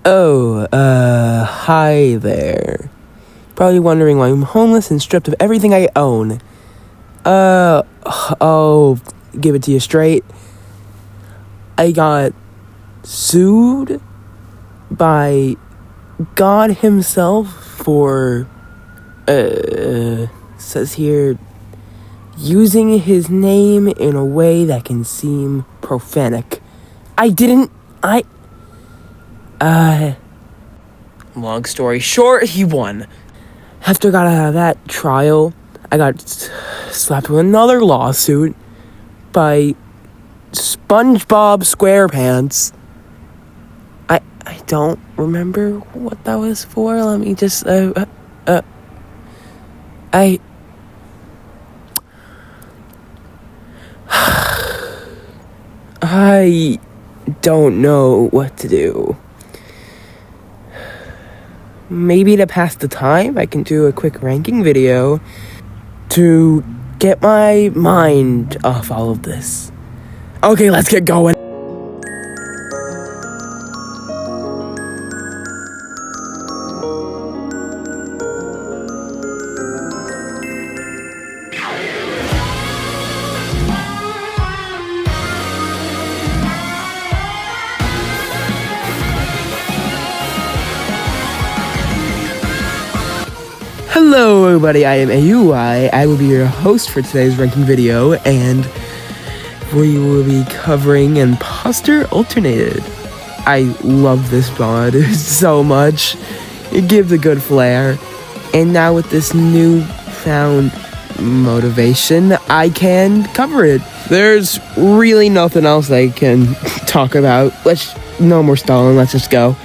Hi there. Probably wondering why I'm homeless and stripped of everything I own. I'll give it to you straight. I got sued by God himself for, says here, using his name in a way that can seem profanic. Long story short, he won. After I got out of that trial, I got slapped with another lawsuit by SpongeBob SquarePants. I don't remember what that was for. Let me just, I don't know what to do. Maybe to pass the time, I can do a quick ranking video to get my mind off all of this. Okay, let's get going. Hello everybody, I am AUI. I will be your host for today's ranking video, and we will be covering Imposter Alternated. I love this mod so much. It gives a good flair. And now with this newfound motivation, I can cover it. There's really nothing else I can talk about. No more stalling, let's just go.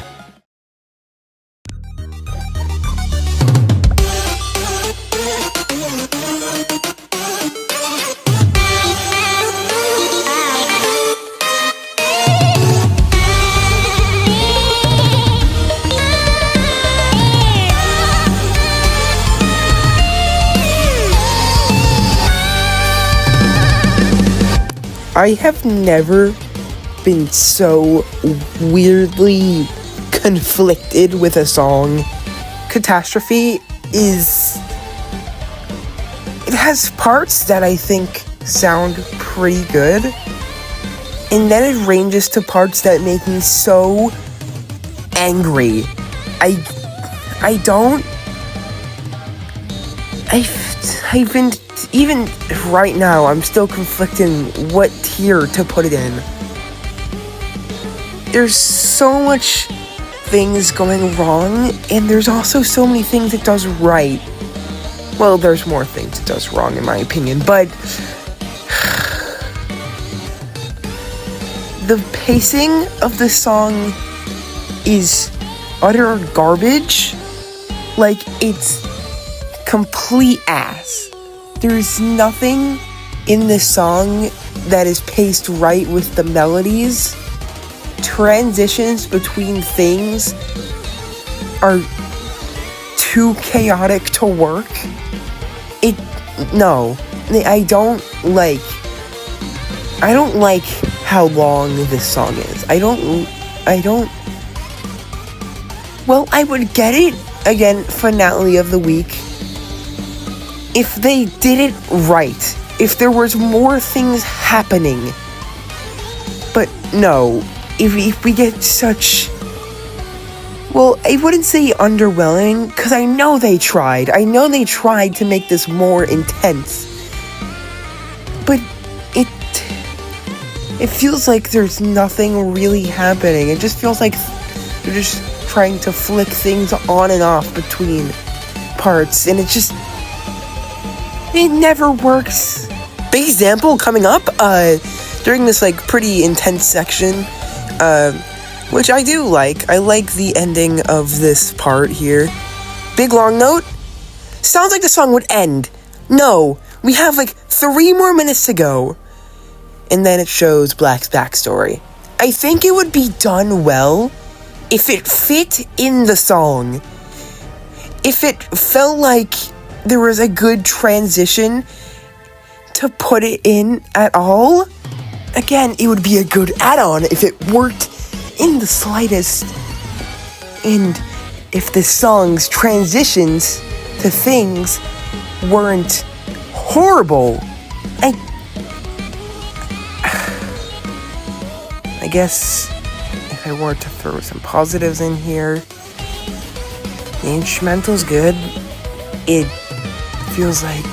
I have never been so weirdly conflicted with a song. Catastrophe it has parts that I think sound pretty good, and then it ranges to parts that make me so angry. I've been, even right now, I'm still conflicting what tier to put it in. There's so much things going wrong, and there's also so many things it does right. Well, there's more things it does wrong, in my opinion, but the pacing of the song is utter garbage. Like, it's complete ass. There's nothing in this song that is paced right with the melodies. Transitions between things are too chaotic to work. I don't like how long this song is. Well, I would get it, again, finale of the week, if they did it right, if there was more things happening. But no, if we get such, well, I wouldn't say underwhelming, because I know they tried to make this more intense, but it feels like there's nothing really happening. It just feels like they're just trying to flick things on and off between parts, and it never works. Big example coming up during this pretty intense section, which I do like. I like the ending of this part here. Big long note. Sounds like the song would end. No, we have 3 more minutes to go. And then it shows Black's backstory. I think it would be done well if it fit in the song. If it felt like there was a good transition to put it in at all. Again, it would be a good add-on if it worked in the slightest. And if the song's transitions to things weren't horrible, I guess if I were to throw some positives in here, the instrumental's good. It feels like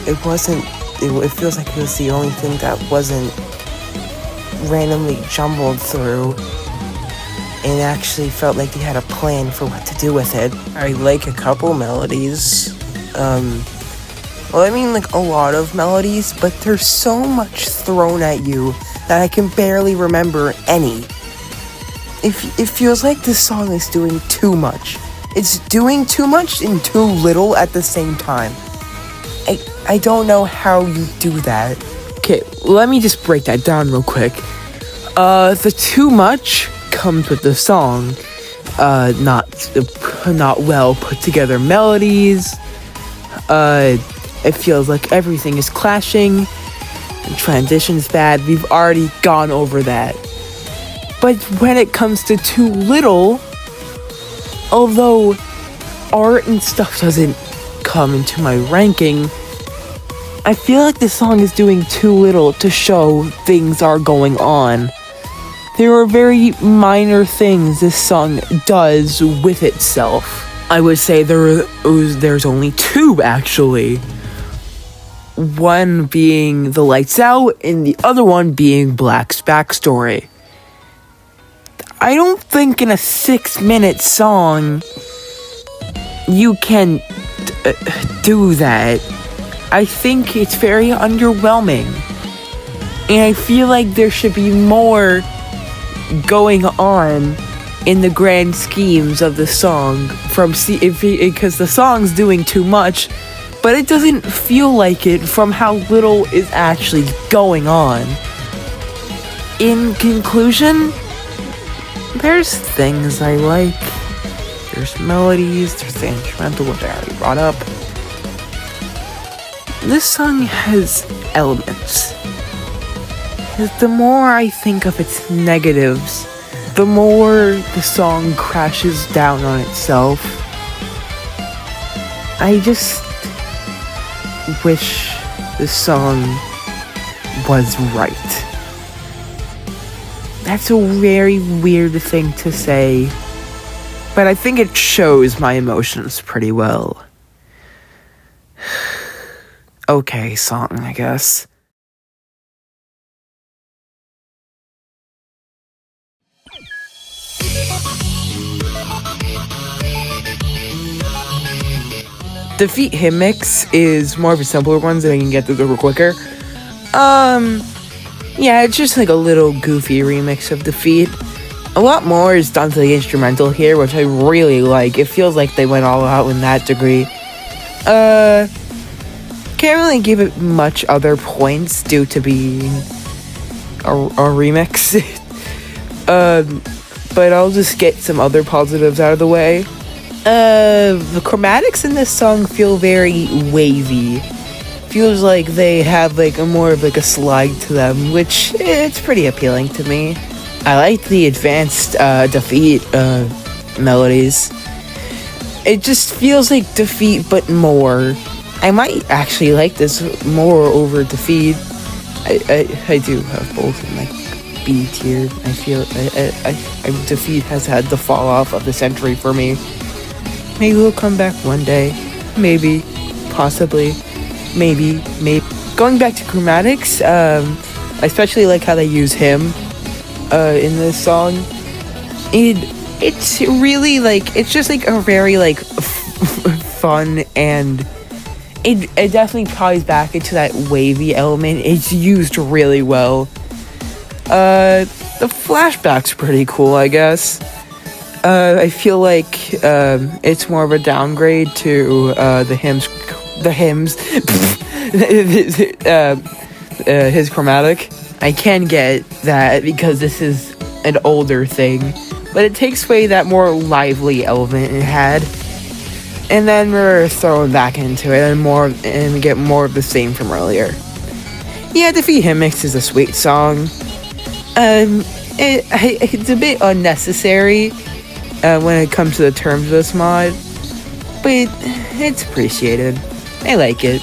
it feels like it was the only thing that wasn't randomly jumbled through, and actually felt like they had a plan for what to do with it. I like a couple melodies. Well, I mean, like, a lot of melodies, but there's so much thrown at you that I can barely remember any. It feels like this song is doing too much. It's doing too much and too little at the same time. I don't know how you do that. Okay, let me just break that down real quick. The too much comes with the song. Not well put together melodies. It feels like everything is clashing. And transition's bad. We've already gone over that. But when it comes to too little, although art and stuff doesn't come into my ranking, I feel like the song is doing too little to show things are going on. There are very minor things this song does with itself. I would say there's only two, actually. One being the lights out, and the other one being Black's backstory. I don't think in a 6-minute song you can do that. I think it's very underwhelming. And I feel like there should be more going on in the grand schemes of the song because the song's doing too much, but it doesn't feel like it from how little is actually going on. In conclusion, there's things I like. There's melodies, there's the instrumental, which I already brought up. This song has elements. The more I think of its negatives, the more the song crashes down on itself. I just wish this song was right. That's a very weird thing to say, but I think it shows my emotions pretty well. Okay, song, I guess. Defeat Him Mix is more of a simpler one, so I can get through a little quicker. Yeah, it's just like a little goofy remix of Defeat. A lot more is done to the instrumental here, which I really like. It feels like they went all out in that degree. Can't really give it much other points due to being a remix. But I'll just get some other positives out of the way. The chromatics in this song feel very wavy. Feels like they have like more of like a slide to them, which it's pretty appealing to me. I like the advanced Defeat melodies. It just feels like Defeat but more. I might actually like this more over Defeat. I do have both in like B tier. I feel Defeat has had the fall off of the century for me. Maybe we'll come back one day. Maybe. Possibly. Maybe. Going back to chromatics, I especially like how they use him in this song. It's really like, it's just like a very like fun, and it definitely ties back into that wavy element. It's used really well. The flashback's pretty cool, I guess. I feel like it's more of a downgrade to the hymns, his chromatic. I can get that because this is an older thing, but it takes away that more lively element it had, and then we're thrown back into it and we get more of the same from earlier. Yeah, Defeat Him Mix is a sweet song. It's a bit unnecessary when it comes to the terms of this mod, but it's appreciated. I like it.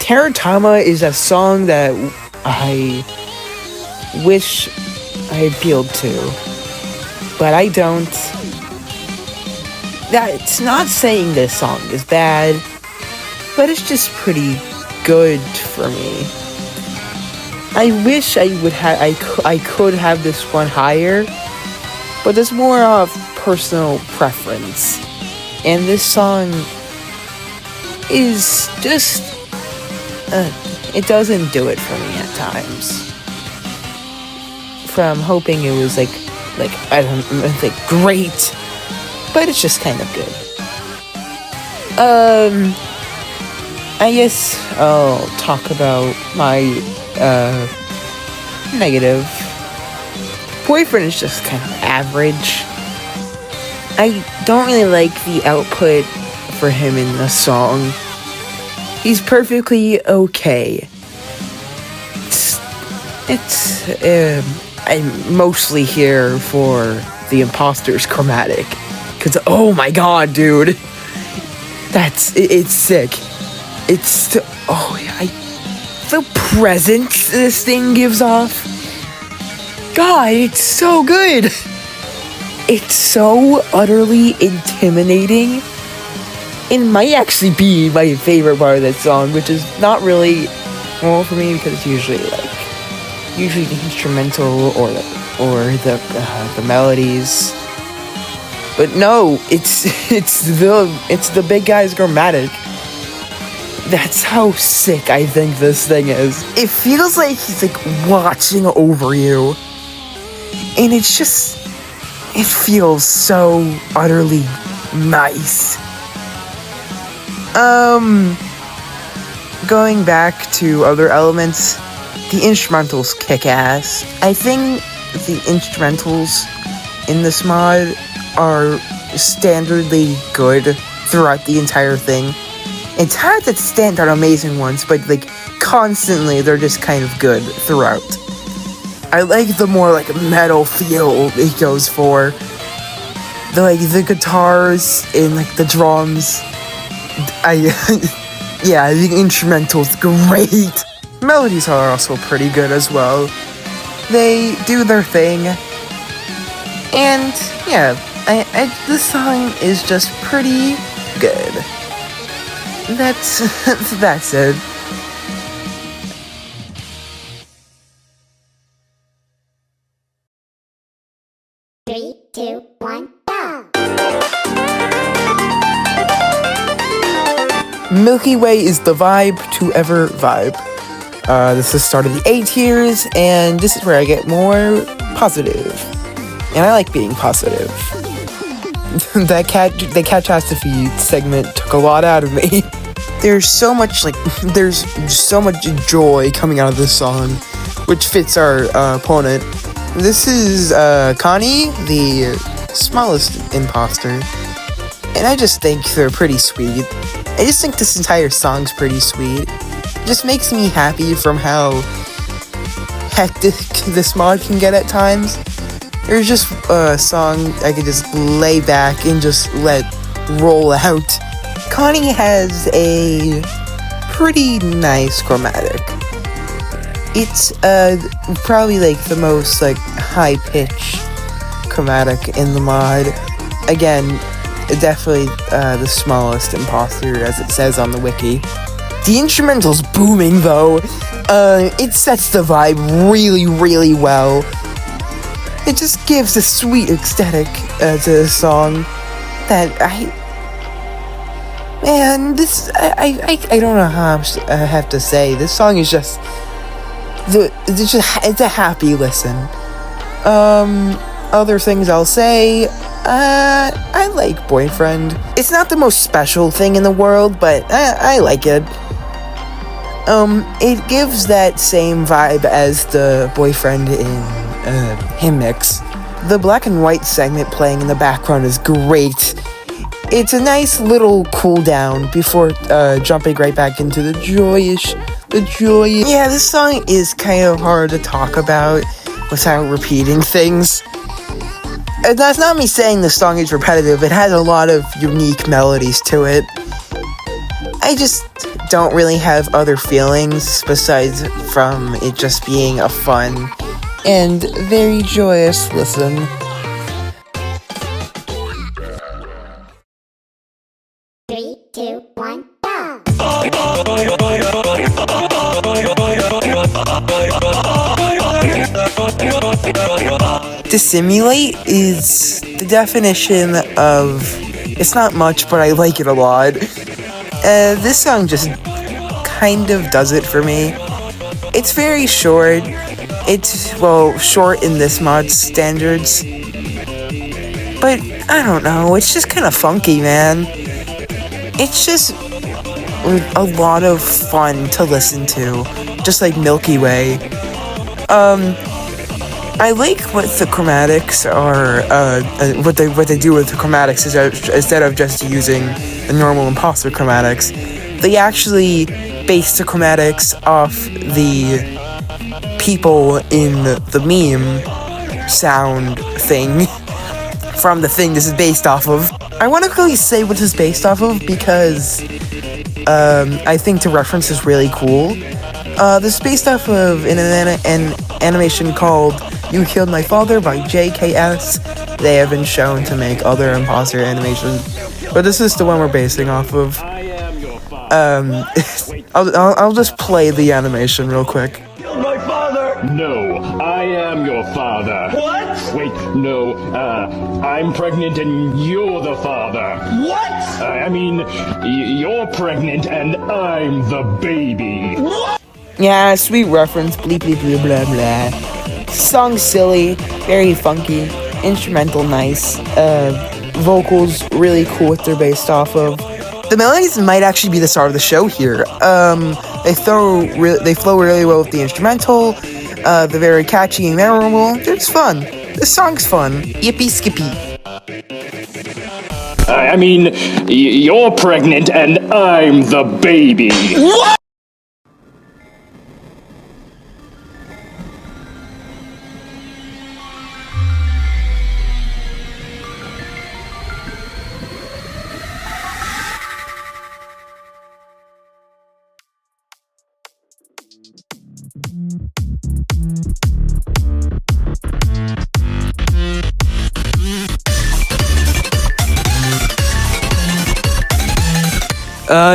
Teratama is a song that I wish I appealed to, but I don't. That's not saying this song is bad, but it's just pretty good for me. I wish I could have this one higher, but it's more of personal preference. And this song is just it doesn't do it for me at times. From hoping it was like I don't think great, but it's just kind of good. I guess I'll talk about my negative. Boyfriend is just kind of average. I don't really like the output for him in the song. He's perfectly okay. I'm mostly here for the Imposter's chromatic. Cause oh my god, dude. It's sick. The presence this thing gives off. God, it's so good. It's so utterly intimidating. It might actually be my favorite part of that song, which is not really normal for me because it's usually the instrumental or the melodies. But no, it's the big guy's chromatic. That's how sick I think this thing is. It feels like he's like watching over you, and it feels so utterly nice. Going back to other elements, the instrumentals kick ass. I think the instrumentals in this mod are standardly good throughout the entire thing. It's hard to stand out amazing ones, but like constantly they're just kind of good throughout. I like the more like metal feel it goes for. The guitars and like the drums. Yeah, the instrumental's great. Melodies are also pretty good as well. They do their thing. And yeah, this song is just pretty good. That's it. Three, two, one, go! Milky Way is the vibe to ever vibe. This is the start of the A tiers, and this is where I get more positive. And I like being positive. The catastrophe segment took a lot out of me. There's so much joy coming out of this song, which fits our opponent. This is Connie, the smallest imposter, and I just think they're pretty sweet. I just think this entire song's pretty sweet. It just makes me happy from how hectic this mod can get at times. There's just a song I could just lay back and just let roll out. Connie has a pretty nice chromatic. It's probably like the most like high pitch chromatic in the mod. Again, definitely the smallest imposter, as it says on the wiki. The instrumental's booming though. It sets the vibe really, really well. It just gives a sweet aesthetic to the song that I don't know how much I have to say. This song is just it's a happy listen. Other things I'll say, I like Boyfriend. It's not the most special thing in the world, but I like it. It gives that same vibe as the Boyfriend in Hymn Mix. The black and white segment playing in the background is great. It's a nice little cool down before jumping right back into the joyous. Yeah, this song is kind of hard to talk about without repeating things. And that's not me saying the song is repetitive. It has a lot of unique melodies to it. I just don't really have other feelings besides from it just being a fun and very joyous listen. Three, two, one, go! Dissimulate is the definition of, it's not much, but I like it a lot. This song just kind of does it for me. It's very short. It's, short in this mod's standards. But, I don't know, it's just kind of funky, man. It's just a lot of fun to listen to, just like Milky Way. I like what the chromatics are, what they do with the chromatics is instead of just using the normal Imposter chromatics, they actually base the chromatics off the people in the meme sound thing from the thing this is based off of. I want to really say what this is based off of because I think the reference is really cool. This is based off of an animation called You Killed My Father by JKS. They have been shown to make other Imposter animations, but this is the one we're basing off of. I'll just play the animation real quick. Killed my father! No, I am your father. What? Wait, no, I'm pregnant and you're the father. What? You're pregnant and I'm the baby. What? Yeah, sweet reference, bleep bleep blah blah blah. Song silly, very funky, instrumental nice, vocals really cool what they're based off of. The melodies might actually be the star of the show here. They flow really well with the instrumental. They're very catchy and memorable. They're just fun. This song's fun. Yippee skippy. You're pregnant and I'm the baby. What?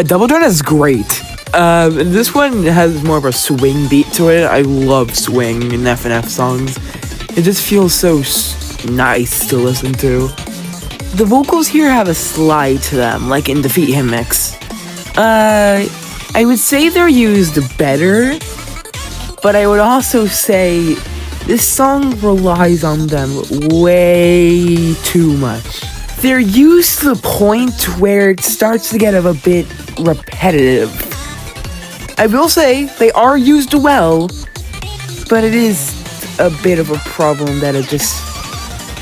Double Down is great. This one has more of a swing beat to it. I love swing in FNF songs. It just feels so nice to listen to. The vocals here have a slide to them, like in Defeat Hymn Mix. I would say they're used better, but I would also say this song relies on them way too much. They're used to the point where it starts to get a bit repetitive. I will say they are used well, but it is a bit of a problem that it just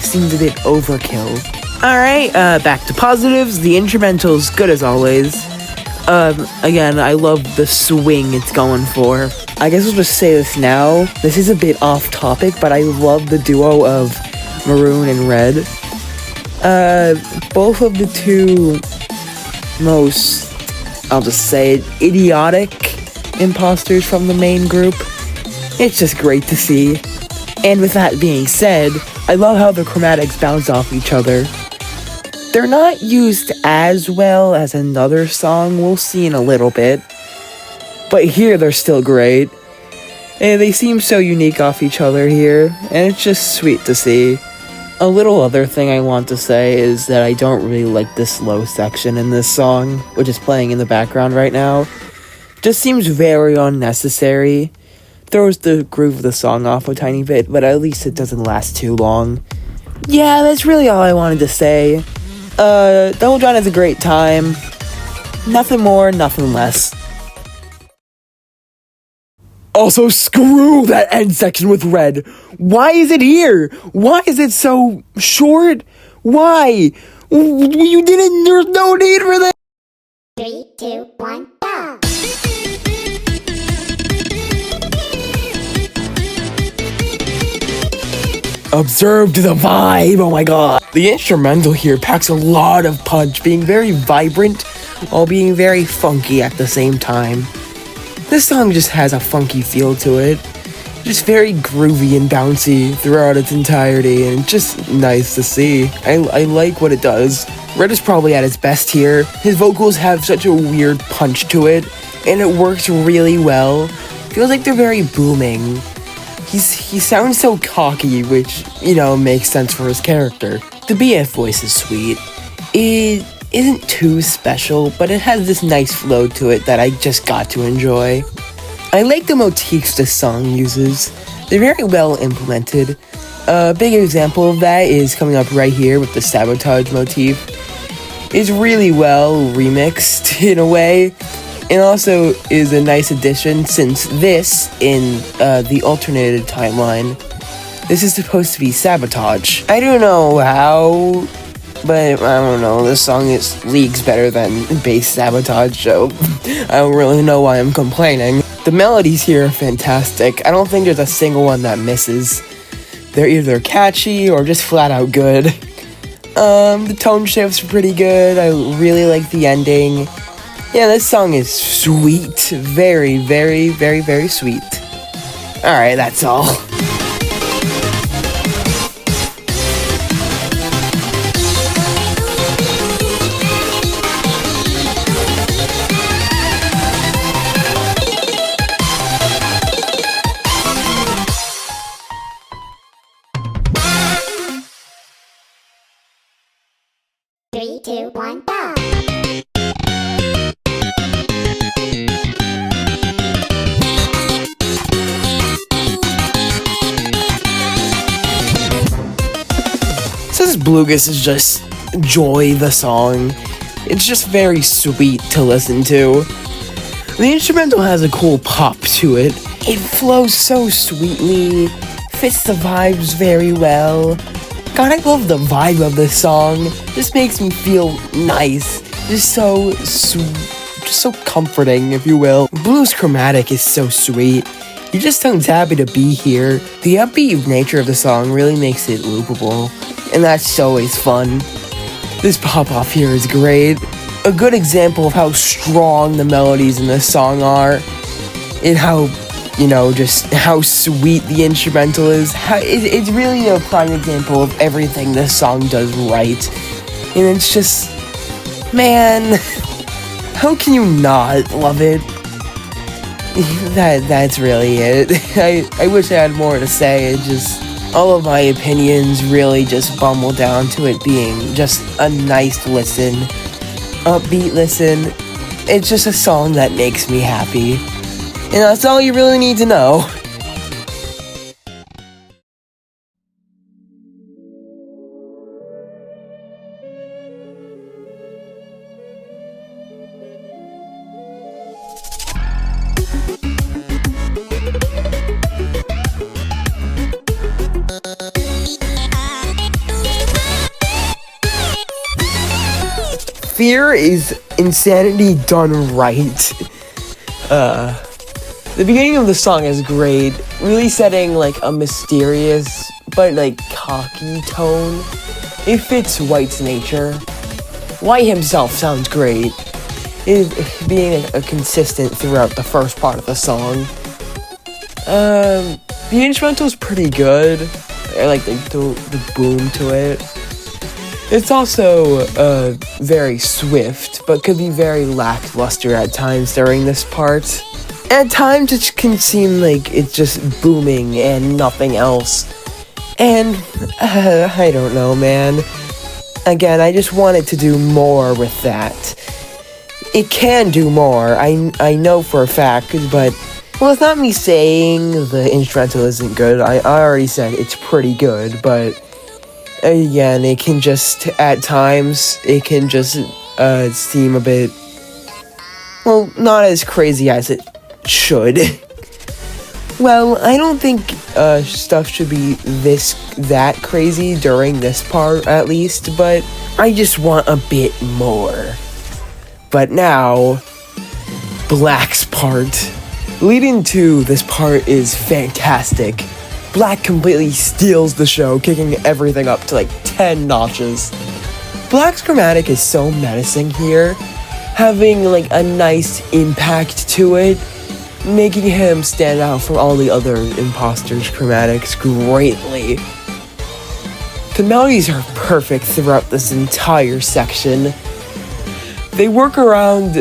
seems a bit overkill. Alright, back to positives. The instrumental's good as always. Again, I love the swing it's going for. I guess I'll just say this now. This is a bit off topic, but I love the duo of Maroon and Red. Both of the two most, I'll just say it, idiotic imposters from the main group. It's just great to see. And with that being said, I love how the chromatics bounce off each other. They're not used as well as another song we'll see in a little bit, but here they're still great. And they seem so unique off each other here, and it's just sweet to see. A little other thing I want to say is that I don't really like this slow section in this song, which is playing in the background right now. Just seems very unnecessary. Throws the groove of the song off a tiny bit, but at least it doesn't last too long. yeah, that's really all I wanted to say. Double John has a great time. Nothing more, nothing less. Also, screw that end section with red. Why is it here? Why is it so short? Why? You didn't, there's no need for that. 3, 2, 1, go! Observe the vibe, oh my god. The instrumental here packs a lot of punch, being very vibrant while being very funky at the same time. This song just has a funky feel to it. Just very groovy and bouncy throughout its entirety, and just nice to see. I like what it does. Red is probably at his best here. His vocals have such a weird punch to it, and it works really well. Feels like they're very booming. He sounds so cocky, which, you know, makes sense for his character. The BF voice is sweet. It isn't too special, but it has this nice flow to it that I just got to enjoy. I like the motifs this song uses. They're very well implemented. A big example of that is coming up right here with the sabotage motif. It's really well remixed in a way, and also is a nice addition since this, in the alternated timeline, this is supposed to be sabotage. I don't know how, but I don't know, this song is leagues better than bass sabotage, so I don't really know why I'm complaining. The melodies here are fantastic. I don't think there's a single one that misses. They're either catchy or just flat out good. The tone shifts are pretty good. I really like the ending. Yeah, this song is sweet. Very, very, very, very sweet. Alright, that's all. Three, two, one, go! Says Bluegus is just joy, the song. It's just very sweet to listen to. The instrumental has a cool pop to it. It flows so sweetly, fits the vibes very well. God, I love the vibe of this song. This makes me feel nice. Just so comforting, if you will. Blues Chromatic is so sweet. He just sounds happy to be here. The upbeat nature of the song really makes it loopable, and that's always fun. This pop-off here is great. A good example of how strong the melodies in this song are, and how, you know, just how sweet the instrumental is. It's really a prime example of everything this song does right. And it's just, man, how can you not love it? That's really it. I wish I had more to say. It just, all of my opinions really just bumble down to it being just a nice listen, upbeat listen. It's just a song that makes me happy. And that's all you really need to know. Fear is insanity done right. The beginning of the song is great, really setting like a mysterious but like cocky tone. It fits White's nature. White himself sounds great, being a consistent throughout the first part of the song. The instrumental is pretty good. I like the boom to it. It's also very swift, but could be very lackluster at times during this part. At times it can seem like it's just booming and nothing else. And I don't know, man. Again, I just want it to do more with that. It can do more, I know for a fact, but, well, it's not me saying the instrumental isn't good. I already said it's pretty good, but Again, it can just, at times, it can just seem a bit, well, not as crazy as it should. Well, I don't think stuff should be that crazy during this part, at least, but I just want a bit more. But now, Black's part. Leading to this part is fantastic. Black completely steals the show, kicking everything up to like 10 notches. Black's chromatic is so menacing here, having like a nice impact to it, making him stand out from all the other imposters' chromatics greatly. The melodies are perfect throughout this entire section. They work around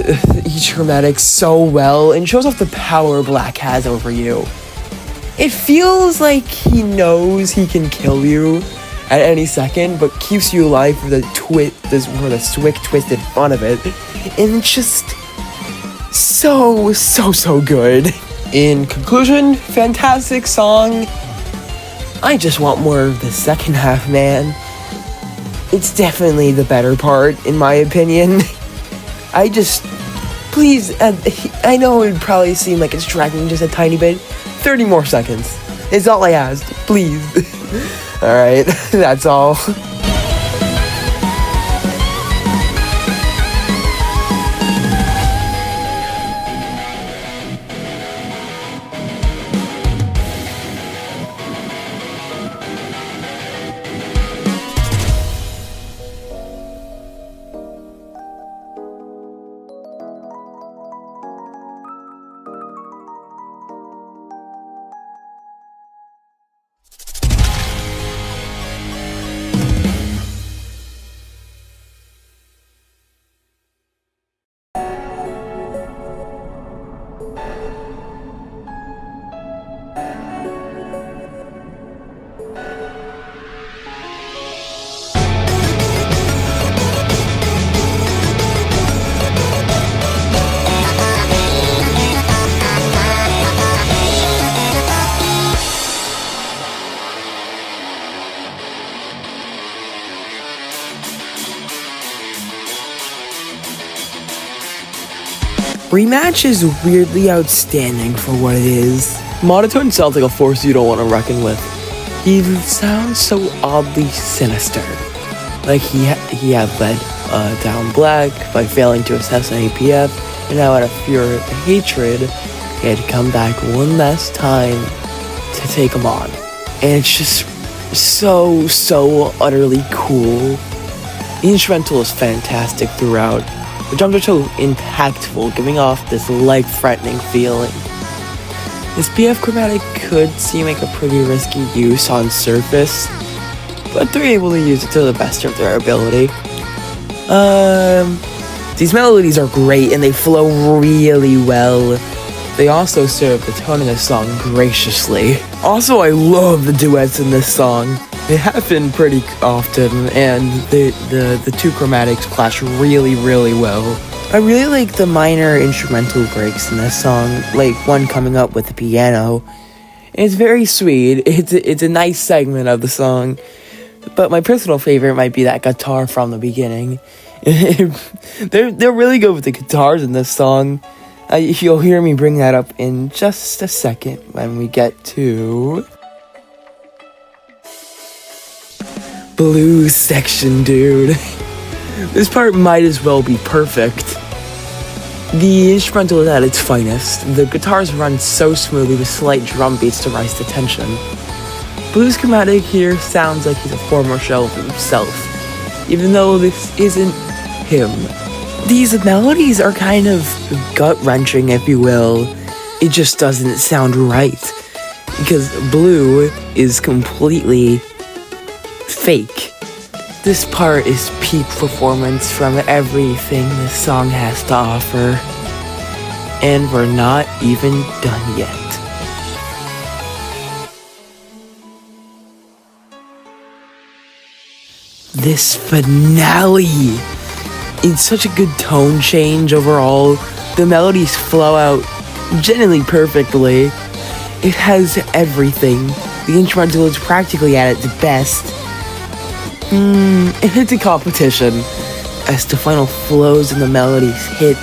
each chromatic so well and shows off the power Black has over you. It feels like he knows he can kill you at any second, but keeps you alive for the swick twisted fun of it. And it's just so good. In conclusion, fantastic song. I just want more of the second half, man. It's definitely the better part, in my opinion. Please, I know it would probably seem like it's dragging just a tiny bit. 30 more seconds is all I asked, please. Alright, that's all. Rematch is weirdly outstanding for what it is. Monotone sounds like a force you don't want to reckon with. He sounds so oddly sinister. Like he had led down Black by failing to assassinate PF, and now out of fear and hatred, he had to come back one last time to take him on. And it's just so utterly cool. The instrumental is fantastic throughout. The drums are so impactful, giving off this life-threatening feeling. This PF chromatic could seem like a pretty risky use on surface, but they're able to use it to the best of their ability. These melodies are great and they flow really well. They also serve the tone of the song graciously. Also, I love the duets in this song. They happen pretty often, and the two chromatics clash really well. I really like the minor instrumental breaks in this song, like one coming up with the piano. It's very sweet. It's a nice segment of the song, but my personal favorite might be that guitar from the beginning. They're really good with the guitars in this song. You'll hear me bring that up in just a second when we get to blues section, dude. This part might as well be perfect. The instrumental is at its finest. The guitars run so smoothly with slight drum beats to rise to tension. Blues chromatic here sounds like he's a former shell of himself, even though this isn't him. These melodies are kind of gut-wrenching, if you will. It just doesn't sound right, because Blue is completely fake. This part is peak performance from everything this song has to offer, and we're not even done yet. This finale! It's such a good tone change overall. The melodies flow out genuinely perfectly. It has everything. The instrumental is practically at its best. It's a competition as the final flows and the melodies hit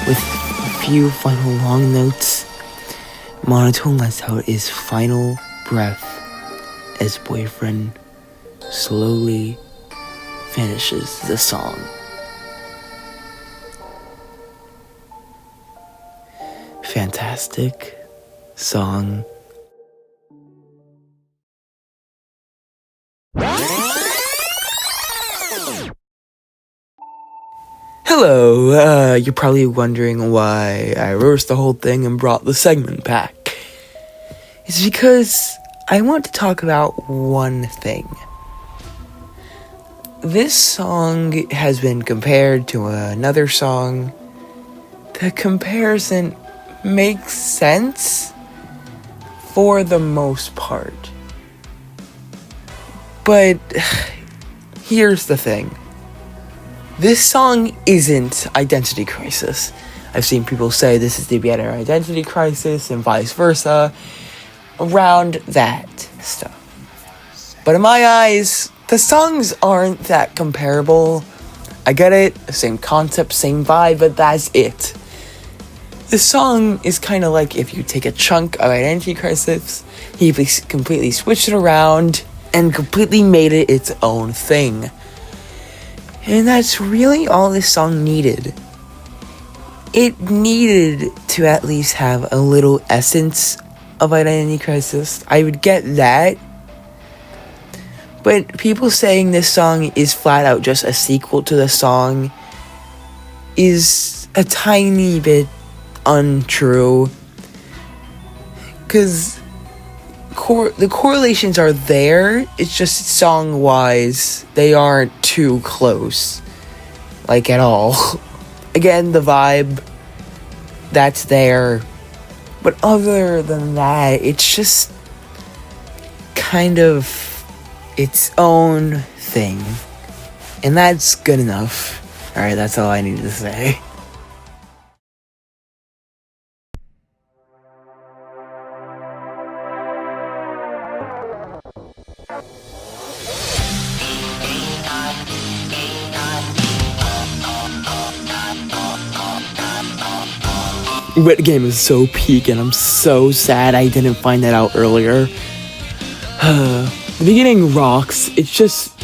with a few final long notes. Monotone lets out his final breath as Boyfriend slowly finishes the song. Fantastic song. Hello, you're probably wondering why I reversed the whole thing and brought the segment back. It's because I want to talk about one thing. This song has been compared to another song. The comparison makes sense for the most part. But here's the thing. This song isn't Identity Crisis. I've seen people say this is the better Identity Crisis and vice versa, around that stuff. But in my eyes, the songs aren't that comparable. I get it, same concept, same vibe, but that's it. This song is kind of like if you take a chunk of Identity Crisis, he completely switched it around and completely made it its own thing. And that's really all this song needed. It needed to at least have a little essence of Identity Crisis. I would get that. But people saying this song is flat out just a sequel to the song is a tiny bit untrue. Because the correlations are there, it's just song-wise, they aren't too close. Like, at all. Again, the vibe, that's there. But other than that, it's just kind of its own thing. And that's good enough. Alright, that's all I need to say. Wit game is so peak, and I'm so sad I didn't find that out earlier. The beginning rocks. It's just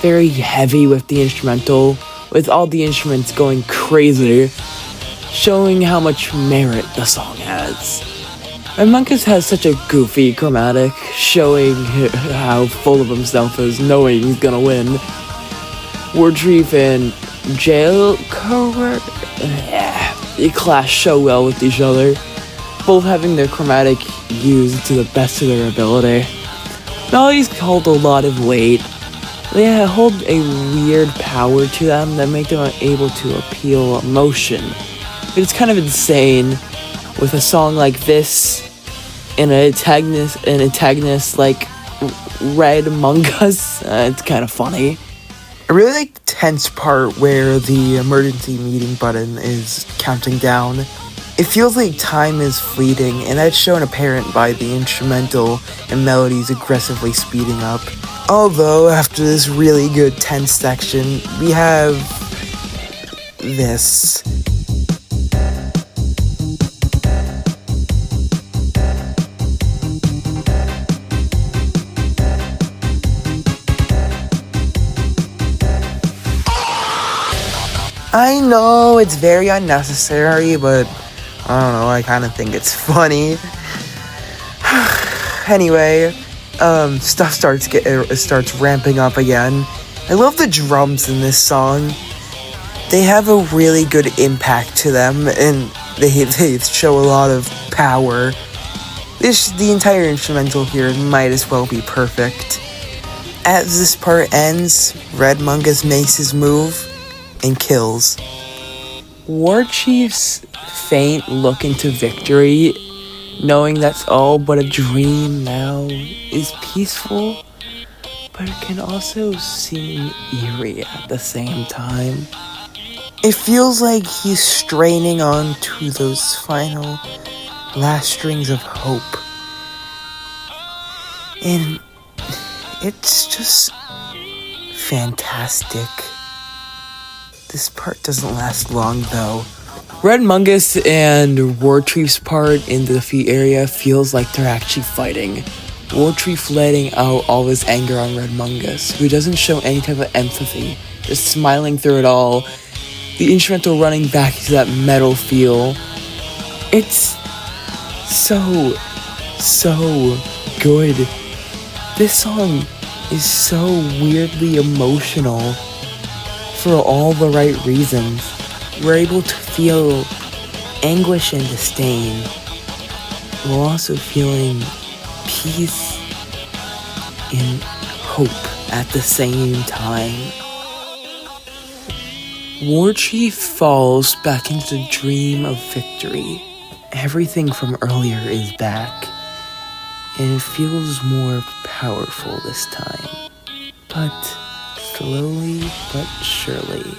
very heavy with the instrumental, with all the instruments going crazy, showing how much merit the song has. And Monkus has such a goofy chromatic, showing how full of himself is, knowing he's gonna win. Wordreef and Jail they clash so well with each other, both having their chromatic used to the best of their ability. Melodies hold a lot of weight. They hold a weird power to them that make them able to appeal emotion. But it's kind of insane with a song like this and an antagonist like Red Among Us. It's kind of funny. I really like the tense part where the emergency meeting button is counting down. It feels like time is fleeting, and that's shown apparent by the instrumental and melodies aggressively speeding up. Although, after this really good tense section, we have this. I know it's very unnecessary, but I don't know, I kind of think it's funny. Anyway, stuff starts ramping up again. I love the drums in this song. They have a really good impact to them, and they show a lot of power. The entire instrumental here might as well be perfect. As this part ends, Red Mungus makes his move and kills. Warchief's faint look into victory, knowing that's all but a dream now, is peaceful, but it can also seem eerie at the same time. It feels like he's straining on to those final last strings of hope. And it's just fantastic. This part doesn't last long though. Red Mungus and Wartreef's part in the defeat area feels like they're actually fighting. Wartreef letting out all his anger on Red Mungus, who doesn't show any type of empathy, just smiling through it all. The instrumental running back to that metal feel. It's so good. This song is so weirdly emotional for all the right reasons. We're able to feel anguish and disdain while also feeling peace and hope at the same time. Warchief falls back into the dream of victory. Everything from earlier is back, and it feels more powerful this time. But slowly but surely,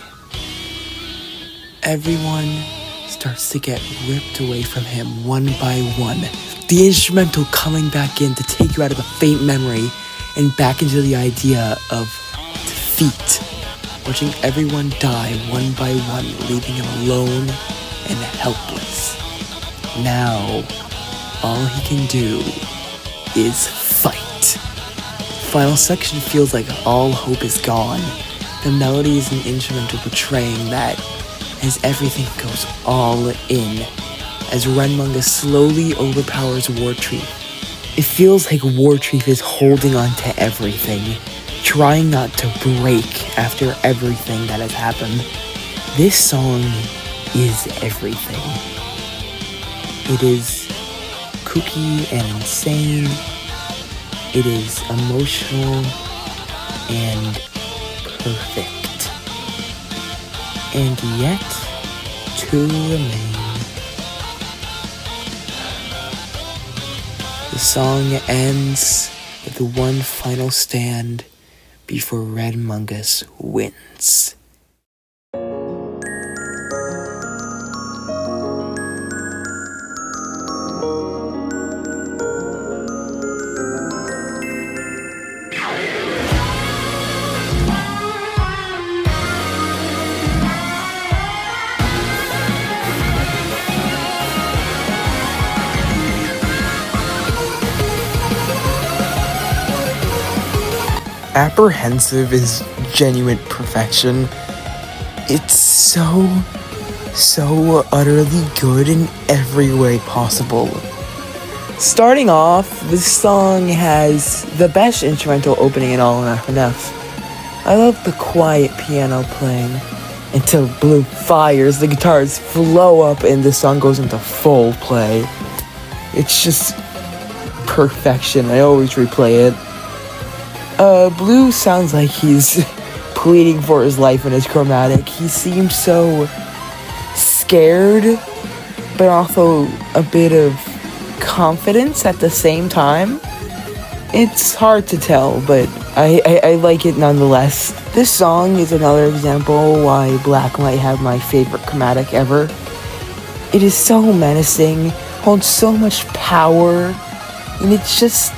everyone starts to get ripped away from him one by one. The instrumental coming back in to take you out of a faint memory and back into the idea of defeat. Watching everyone die one by one, leaving him alone and helpless. Now, all he can do is fight. Final section feels like all hope is gone. The melodies and instrumental portraying that as everything goes all in, as Red Mungus slowly overpowers Wartreef. It feels like Wartreef is holding on to everything, trying not to break after everything that has happened. This song is everything. It is kooky and insane. It is emotional and perfect. And yet, to remain. The song ends with one final stand before Red Mungus wins. Apprehensive is genuine perfection. It's so utterly good in every way possible. Starting off, this song has the best instrumental opening in all of FNF. I love the quiet piano playing until Blue fires, the guitars flow up, and the song goes into full play. It's just perfection. I always replay it. Blue sounds like he's pleading for his life in his chromatic. He seems so scared, but also a bit of confidence at the same time. It's hard to tell, but I like it nonetheless. This song is another example why Black might have my favorite chromatic ever. It is so menacing, holds so much power, and it's just...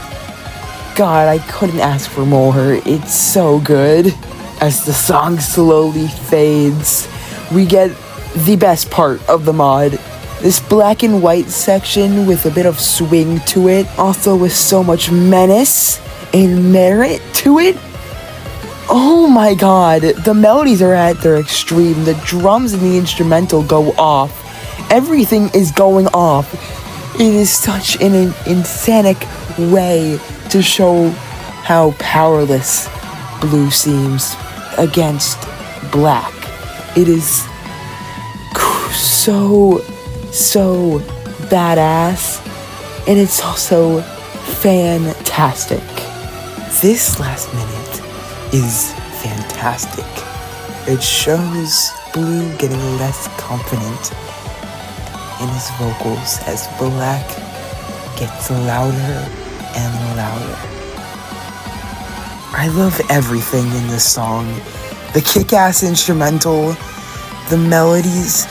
God, I couldn't ask for more. It's so good. As the song slowly fades, we get the best part of the mod. This black and white section with a bit of swing to it, also with so much menace and merit to it. Oh my god, the melodies are at their extreme. The drums and the instrumental go off. Everything is going off. It is such an insanic way to show how powerless Blue seems against Black. It is so badass, and it's also fantastic. This last minute is fantastic. It shows Blue getting less confident in his vocals as Black gets louder and louder. I love everything in this song. The kick-ass instrumental, the melodies,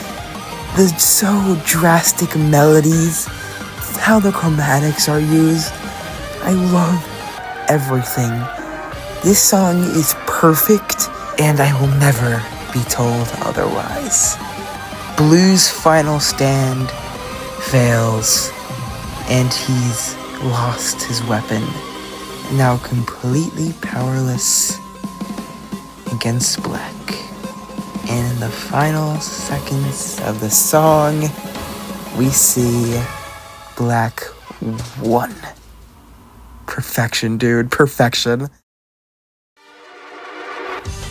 the so drastic melodies, how the chromatics are used. I love everything. This song is perfect, and I will never be told otherwise. Blue's final stand fails, and he's lost his weapon, now completely powerless against Black. And in the final seconds of the song, we see Black won. Perfection, dude, perfection.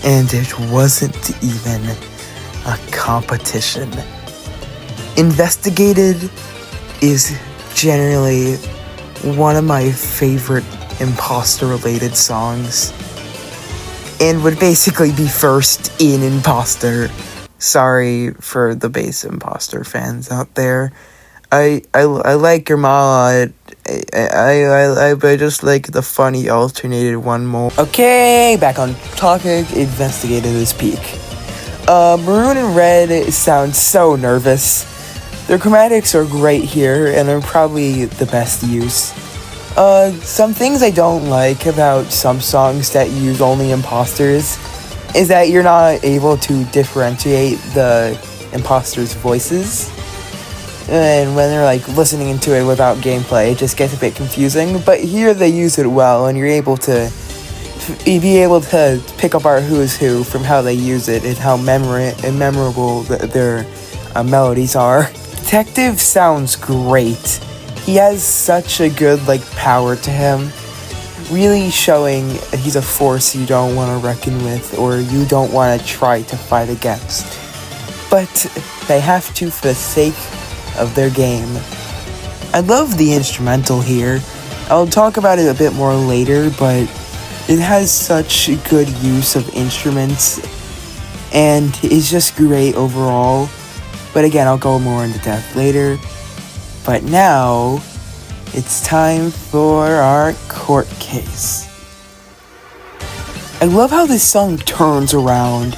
And it wasn't even a competition. Investigated is generally one of my favorite Imposter-related songs, and would basically be first in Imposter. Sorry for the base Imposter fans out there. I like your mala. I just like the funny alternated one more. Okay, back on topic. Investigated is peak. Maroon and Red sound so nervous. Their chromatics are great here, and are probably the best use. Some things I don't like about some songs that use only imposters is that you're not able to differentiate the imposters' voices. And when they're like listening into it without gameplay, it just gets a bit confusing. But here they use it well, and you're able to be able to pick apart who's who from how they use it and how memorable their melodies are. Detective sounds great. He has such a good power to him, really showing he's a force you don't want to reckon with or you don't want to try to fight against. But they have to for the sake of their game. I love the instrumental here. I'll talk about it a bit more later, but it has such good use of instruments and it's just great overall. But again, I'll go more into depth later. But now, it's time for our court case. I love how this song turns around.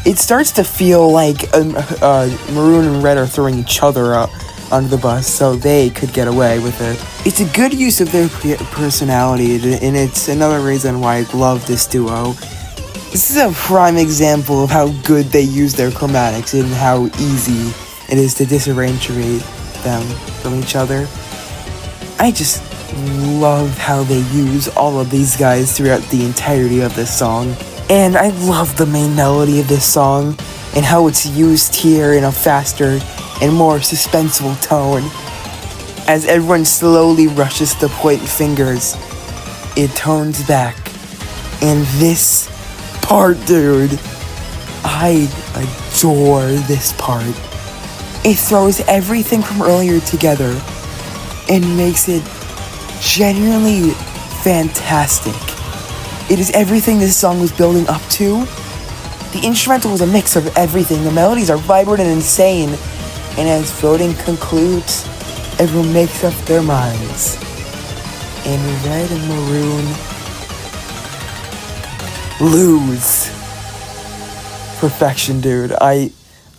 It starts to feel like Maroon and Red are throwing each other under the bus so they could get away with it. It's a good use of their personality, and it's another reason why I love this duo. This is a prime example of how good they use their chromatics and how easy it is to disarrange them from each other. I just love how they use all of these guys throughout the entirety of this song. And I love the main melody of this song and how it's used here in a faster and more suspenseful tone. As everyone slowly rushes to point fingers, it turns back. And this part, dude, I adore this part. It throws everything from earlier together and makes it genuinely fantastic. It is everything this song was building up to. The instrumental was a mix of everything. The melodies are vibrant and insane. And as voting concludes, everyone makes up their minds. And Red and Maroon lose. Perfection, dude. I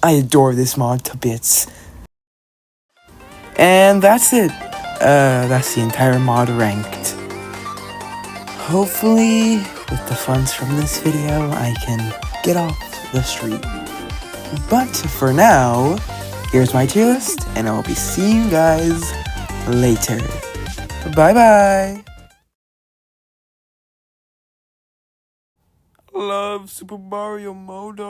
adore this mod to bits. And that's it. That's the entire mod ranked. Hopefully, with the funds from this video, I can get off the street. But for now, here's my tier list, and I will be seeing you guys later. Bye-bye! Love Super Mario Modo.